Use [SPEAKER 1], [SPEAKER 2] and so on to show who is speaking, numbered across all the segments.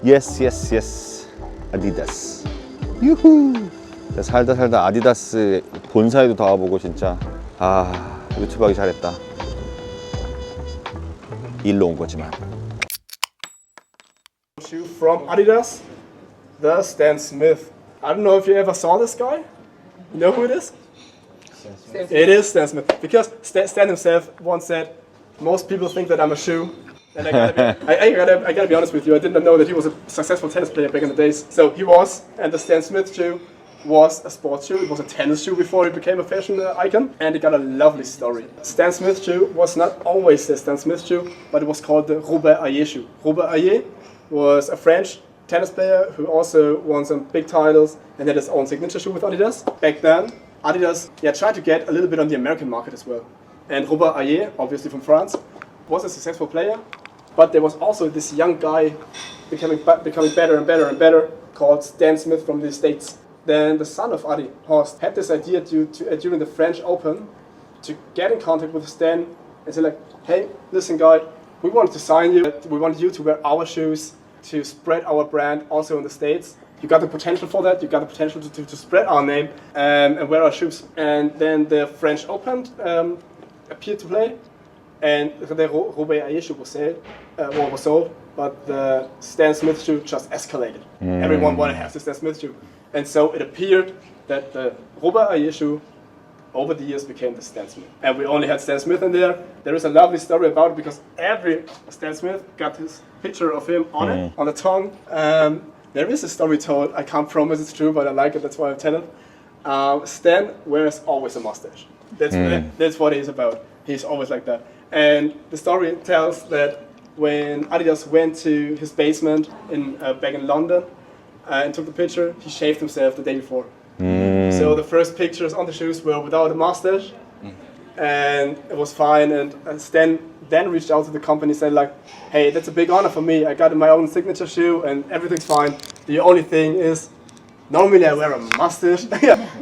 [SPEAKER 1] yes. 아디다스. 유후. 살다 아디다스 본사에도 다 와보고 진짜 유튜브 하기 잘했다. 일로 온 거지만.
[SPEAKER 2] Shoe from Adidas, the Stan Smith. I don't know if you ever saw this guy. You know who it is? It is Stan Smith, because Stan himself once said, most people think that I'm a shoe. And I gotta be honest with you, I didn't know that he was a successful tennis player back in the days. So he was, and the Stan Smith shoe was a sports shoe. It was a tennis shoe before it became a fashion icon, and it got a lovely story. Stan Smith shoe was not always the Stan Smith shoe, but it was called the Robert Ayer shoe. Robert Ayer was a French tennis player who also won some big titles and had his own signature shoe with Adidas. Back then, Adidas tried to get a little bit on the American market as well. And Robert Ayer, obviously from France, was a successful player, but there was also this young guy becoming better and better called Stan Smith from the States. Then the son of Adi, Horst, had this idea during the French Open to get in contact with Stan and say like, hey, listen guy, we wanted to sign you, we wanted you to wear our shoes to spread our brand also in the States. You got the potential for that, you got the potential to spread our name and wear our shoes. And then the French Open appeared to play, and the Robert Ayer shoe was sold, but the Stan Smith shoe just escalated. Everyone wanted to have the Stan Smith shoe. And so it appeared that the Robert Ayer shoe over the years became the Stan Smith. And we only had Stan Smith in there. There is a lovely story about it because every Stan Smith got his picture of him on it, on the tongue. There is a story told, I can't promise it's true, but I like it, that's why I tell it. Stan wears always a mustache. That's what he's about. He's always like that. And the story tells that when Adidas went to his basement back in London, and took the picture, he shaved himself the day before. So the first pictures on the shoes were without a mustache, and it was fine. And Stan then reached out to the company and said like, hey, that's a big honor for me. I got my own signature shoe and everything's fine. The only thing is, normally I wear a mustache,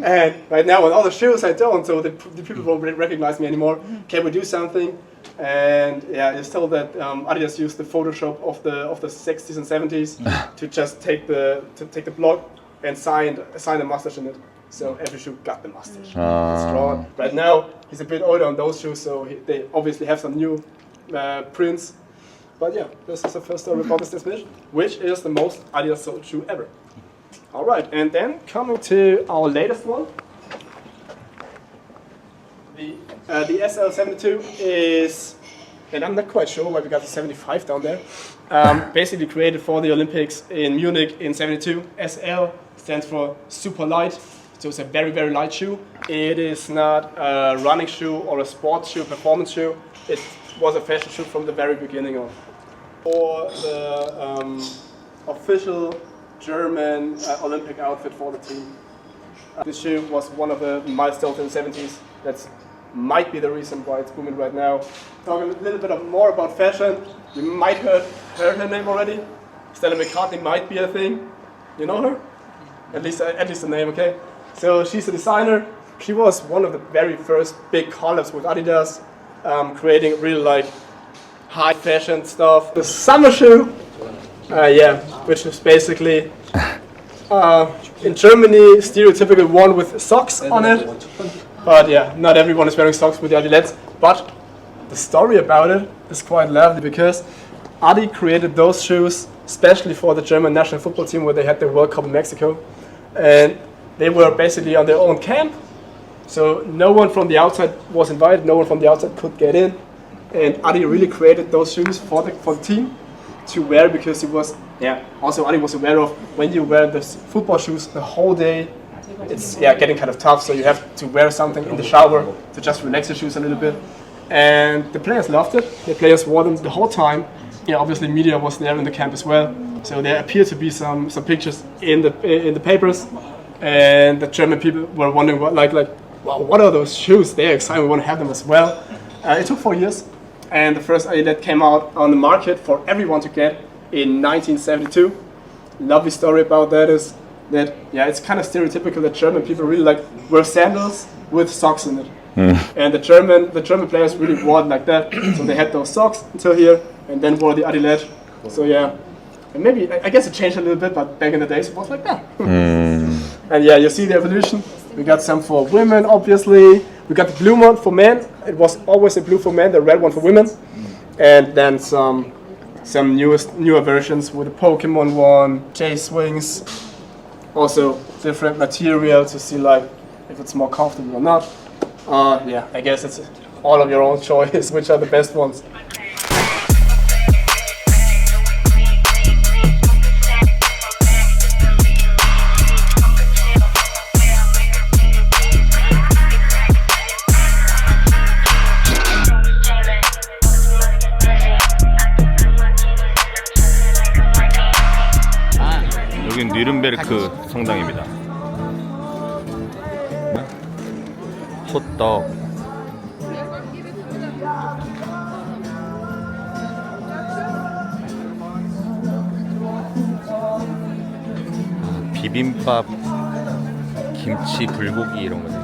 [SPEAKER 2] and right now with all the shoes I don't, so the people won't recognize me anymore. Can we do something? And it's told that Adidas used the Photoshop of the 60s and 70s to just take the block and sign the mustache in it. So every shoe got the mustache. It's drawn. Right now he's a bit older on those shoes, so they obviously have some new prints. But yeah, this is the first story about this Smith, which is the most Adidas sold shoe ever. All right, and then coming to our latest one. The SL72 is, and I'm not quite sure why we got the 75 down there, basically created for the Olympics in Munich in 72. SL stands for super light, so it's a very, very light shoe. It is not a running shoe or a sports shoe, performance shoe. It was a fashion shoe from the very beginning on. For the official German Olympic outfit for the team. This shoe was one of the milestones in the 70s. That's might be the reason why it's booming right now. Talking a little bit more about fashion, you might heard her name already. Stella McCartney might be a thing. You know her? At least the name, okay? So she's a designer. She was one of the very first big collabs with Adidas, creating really like high fashion stuff. The summer shoe, which is basically in Germany stereotypical one with socks on it. But yeah, not everyone is wearing socks with the Adidas. But the story about it is quite lovely because Adi created those shoes especially for the German national football team where they had the World Cup in Mexico. And they were basically on their own camp. So no one from the outside was invited, no one from the outside could get in. And Adi really created those shoes for the team to wear because he was, also Adi was aware of when you wear the football shoes the whole day, it's getting kind of tough, so you have to wear something in the shower to just relax your shoes a little bit. And the players loved it. The players wore them the whole time. Obviously media was there in the camp as well. So there appeared to be some pictures in the papers, and the German people were wondering what are those shoes? They're excited. We want to have them as well. It took 4 years, and the first Adidas came out on the market for everyone to get in 1972. Lovely story about that is that it's kind of stereotypical that German people really like wear sandals with socks in it, and the German players really wore it like that. So they had those socks until here, and then wore the Adidas. So And maybe, I guess it changed a little bit, but back in the days it was like that. And yeah, you see the evolution. We got some for women, obviously. We got the blue one for men. It was always the blue for men, the red one for women. And then some newer versions with the Pokemon one, J-Swings. Also different material to see like if it's more comfortable or not. Yeah, I guess it's all of your own choice, which are the best ones.
[SPEAKER 1] 여긴 뉘른베르크 성당입니다. 호떡. 비빔밥, 김치, 불고기 이런 거.